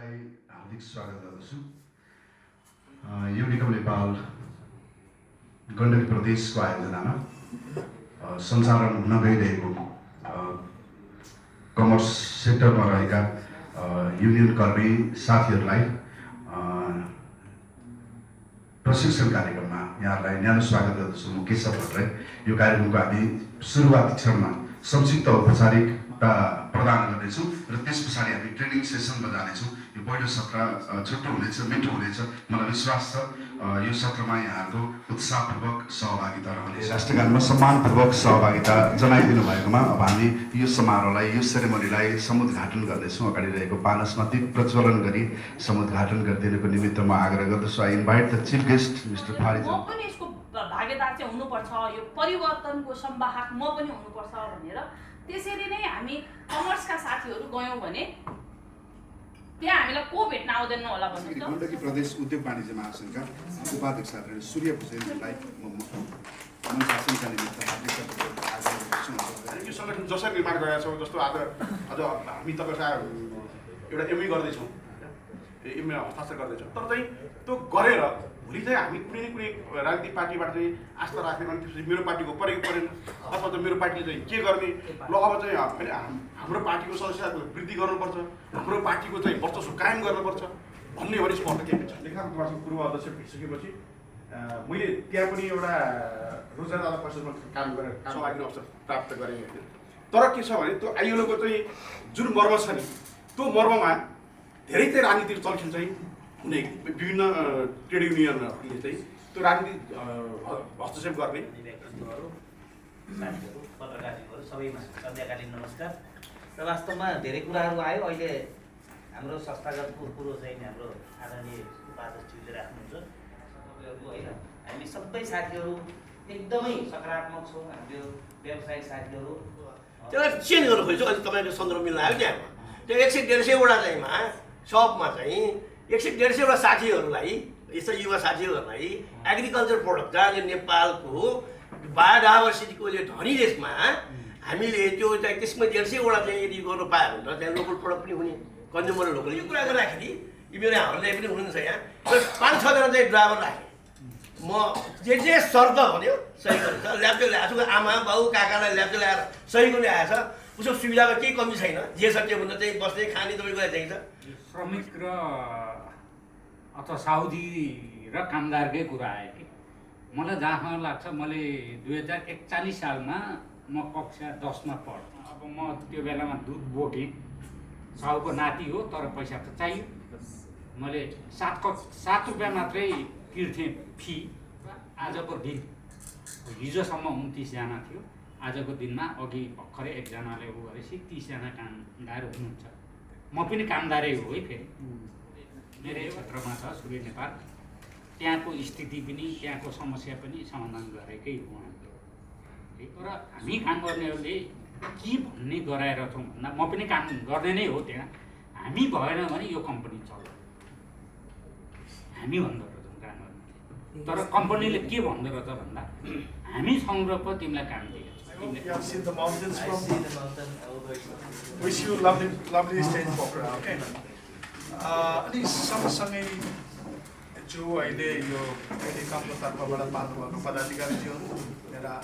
सबैलाई हार्दिक स्वागत गर्दछु। युनिकम नेपाल गण्डकी प्रदेशको आयोजनामा सञ्चालन हुन गइरहेको कमर्स सेक्टरमा रहेका युनियन कर्मी साथीहरूलाई प्रशिक्षण कार्यक्रममा यहाँहरूलाई न्यानो स्वागत गर्दछु। म केशव भट्टराई। यो कार्यक्रमको हामी सुरुवाती क्षणमा संक्षिप्त औपचारिकता प्रदान गर्नेछौँ र त्यस पछाडि हामी ट्रेनिङ सेसनमा जानेछौँ। यो पहिलो सत्र छोटो हुनेछ, मिठो हुनेछ। मलाई विश्वास छ यो सत्रमा यहाँहरूको उत्साहपूर्वक सहभागिता रहनेछ। राष्ट्रगानमा सम्मानपूर्वक सहभागिता जनाइदिनु भएकोमा अब हामी यो समारोहलाई, यो सेरेमनीलाई समुद्घाटन गर्नेछौँ। अगाडि रहेको पानसमा दीप प्रज्वलन गरी समुद्घाटन गरिदिनुको निमित्त म आग्रह गर्दछु। I invite the chief guest mister Fariz. म पनि यसको भागीदार चाहिँ हुनुपर्छ, यो परिवर्तनको संवाहक म पनि हुनुपर्छ भनेर त्यसरी नै हामी कमर्सका साथीहरू गयौँ भने त्यहाँ हामीलाई को भेट्न आउँदैन होला भन्नुहुन्छ। गण्डकी प्रदेश उद्योग वाणिज्य महासङ्घका उपाध्यक्ष आदरणीय सूर्य भुजेलजीलाई शासनका निमित्त यो सङ्गठन जसरी निर्माण गरेका छौँ, जस्तो आज हामी तपाईँसँग एउटा एमए गर्दैछौँ, एमए हस्ताक्षर गर्दैछौँ, तर चाहिँ त्यो गरेर भोलि चाहिँ हामी कुनै न कुनै राजनीतिक पार्टीबाट चाहिँ आस्था राख्ने, अनि त्यसपछि मेरो पार्टीको परेको परेन अथवा चाहिँ मेरो पार्टीले चाहिँ के गर्ने, ल अब चाहिँ हाम्रो पार्टीको सदस्यताको वृद्धि गर्नुपर्छ, हाम्रो पार्टीको चाहिँ वर्चस्व कायम गर्नुपर्छ भन्ने भने स्पष्ट केही छ। लेखाको पूर्व अध्यक्ष भेटिसकेपछि मैले त्यहाँ पनि एउटा रोजगारदाता परिषदमा काम गरेर सहभागी अवसर प्राप्त गरेँ। तर के छ भने त्यो आइएलओको चाहिँ जुन मर्म छ नि, त्यो मर्ममा धेरै चाहिँ राजनीतिक चलखेल चाहिँ हुने, विभिन्न ट्रेड युनियनहरूले चाहिँ त्यो राजनीति हस्तक्षेप गर्ने। साथीहरू, पत्रकारहरू सबैमा सन्ध्याकालीन नमस्कार। र वास्तवमा धेरै कुराहरू आयो। अहिले हाम्रो संस्थागत पूर्व चाहिँ हाम्रो आदरणीय उपाध्यक्षले राख्नुहुन्छ तपाईँहरू होइन, हामी सबै साथीहरू एकदमै सकारात्मक छौँ। हाम्रो व्यावसायिक साथीहरू त्यसलाई चेन्ज गर्नु खोज्छु। अहिले तपाईँको सन्दर्भ मिल्न आयो त्यहाँ त्यो 100-150वटा चाहिँमा सबमा चाहिँ 100-150वटा साथीहरूलाई, यस्ता युवा साथीहरूलाई एग्रिकल्चर प्रोडक्ट जहाँले नेपालको बायोडाइभर्सिटीको धनी देशमा हामीले त्यो चाहिँ त्यसमा 150वटा चाहिँ यदि गर्नु पायो भने त त्यहाँ लोकल प्रोडक्ट पनि हुने, कन्ज्युमर लोकल। यो कुरा गर्दाखेरि मेरो हाम्रोलाई पनि हुनुहुन्छ यहाँ 5-6जना चाहिँ ड्राइभर राखेँ। म जे शर्त भन्यो सही गर्छ, ल्याप्चो ल्याएको छु। आमा बाउ काकालाई ल्याप्चो ल्याएर सहीको ल्याएछ, उसको सुविधामा केही कमी छैन। जे छ त्यो भन्दा चाहिँ बस्ने खाने तपाईँको चाहिन्छ। श्रमिक र अथवा साउदी र कामदारकै कुरा आयो कि मलाई जहाँसम्म लाग्छ, मैले 2041 सालमा म कक्षा 10मा पढेँ। अब म त्यो बेलामा दुध बोकेँ, साउको नाति हो, तर पैसा त चाहियो। मैले 7 रुपियाँ मात्रै तिर्थेँ फी। आजको दिन हिजोसम्म 29जना थियो, आजको दिनमा अघि भर्खरै एकजनाले उ गरेपछि 30जना कामदार हुनुहुन्छ। म पनि कामदारै हो है। फेरि मेरै क्षेत्रमा छ सूर्य नेपाल, त्यहाँको स्थिति पनि त्यहाँको समस्या पनि समाधान गरेकै हो उहाँले। तर हामी काम गर्नेहरूले के भन्ने गराएर छौँ भन्दा, म पनि काम गर्ने नै हो त्यहाँ। हामी भएन भने यो कम्पनी चल्दैन, हामी भन्दो रहेछौँ काम गर्ने। तर कम्पनीले के भन्दो रहेछ भन्दा, हामीसँग पो तिमीलाई काम दिएको छ। You have seen the mountains I from see the mountain over. wish you lovely stay in Pokhara, okay? अनि सँगसँगै जो अहिले यो टेलिकमको तर्फबाट पाल्नुभएको पदाधिकारीज्यू, मेरा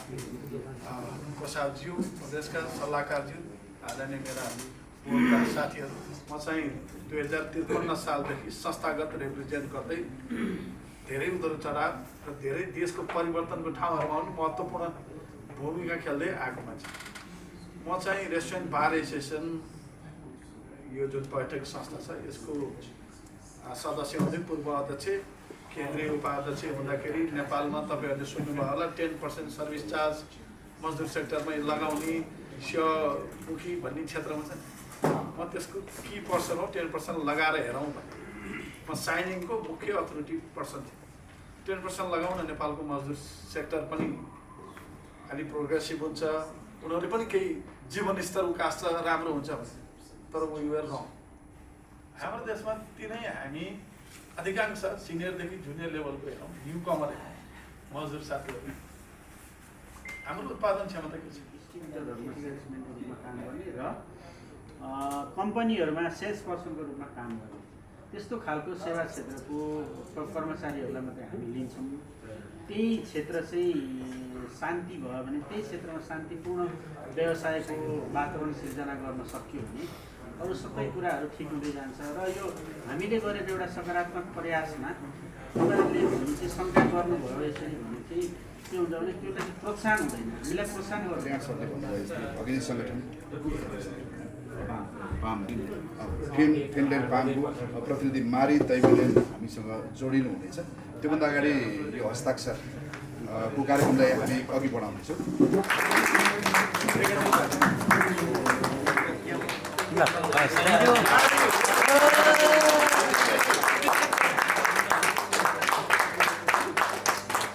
प्रसादज्यू, प्रदेशका सल्लाहकारज्यू, आदरणीय मेरा बोर्डका साथीहरू, म चाहिँ 2053 सालदेखि संस्थागत रिप्रेजेन्ट गर्दै धेरै उतार चढाव र धेरै देशको परिवर्तनको ठाउँहरूमा पनि महत्त्वपूर्ण भूमिका खेल्दै आएको मान्छे। म चाहिँ रेस्टुरेन्ट बार एसोसिएसन यो जुन पर्यटक संस्था छ यसको सदस्य हुँदै पूर्व अध्यक्ष, केन्द्रीय उपाध्यक्ष हुँदाखेरि नेपालमा तपाईँहरूले सुन्नुभयो होला 10% सर्भिस चार्ज मजदुर सेक्टरमा लगाउने सेवामुखी भन्ने क्षेत्रमा छ। म त्यसको की पर्सन हो, 10% लगाएर हेरौँ भने म साइनिङको मुख्य अथोरिटी पर्सन थिएँ। 10% लगाउन नेपालको मजदुर सेक्टर पनि अलि प्रोग्रेसिभ हुन्छ, उनीहरूले पनि केही जीवन स्तर उकास्छ, राम्रो हुन्छ भने। तर म युआर रङ। हाम्रो देशमा तिनै हामी अधिकांश सिनियरदेखि जुनियर लेभलको हेरौँ, न्यु कमर मजदुर साथीहरू। हाम्रो उत्पादन क्षमता के छ? काम गर्ने र कम्पनीहरूमा सेल्स पर्सनको रूपमा काम गर्ने। त्यस्तो खालको सेवा क्षेत्रको कर्मचारीहरूलाई मात्रै हामी लिन्छौँ। त्यही क्षेत्र चाहिँ शान्ति भयो भने, त्यही क्षेत्रमा शान्तिपूर्ण व्यवसायको वातावरण सिर्जना गर्न सक्यो भने अरू सबै कुराहरू ठिक हुँदै जान्छ। र यो हामीले गरेको एउटा सकारात्मक प्रयासमा उनीहरूले भने चाहिँ शङ्का गर्नुभयो यसरी भने चाहिँ के हुन्छ भने त्यसलाई चाहिँ प्रोत्साहन हुँदैन, हामीलाई प्रोत्साहन गर्दैन। सरले भन्नुभयो अघि सङ्गठन पाम फिनल्यान्ड पामको प्रतिनिधि मारी दैवले हामीसँग जोडिनु हुनेछ। त्योभन्दा अगाडि यो हस्ताक्षर को कार्यक्रमलाई हामी अघि बढाउनेछौँ।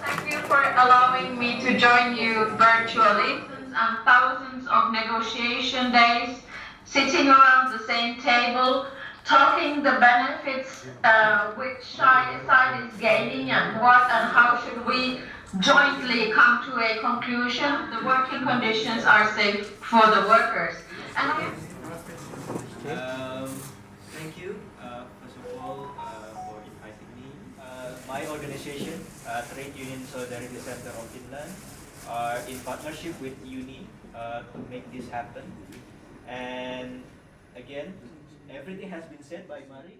Thank you for allowing me to join you virtually. And thousands of negotiation days, sitting around the same table, talking the benefits which side is gaining and what and how should we jointly come to a conclusion. The working conditions are safe for the workers. And thank you, first of all, for inviting me. My organization, Trade Union Solidarity Center of Finland, are in partnership with UNI to make this happen. And again, everything has been said by Mari.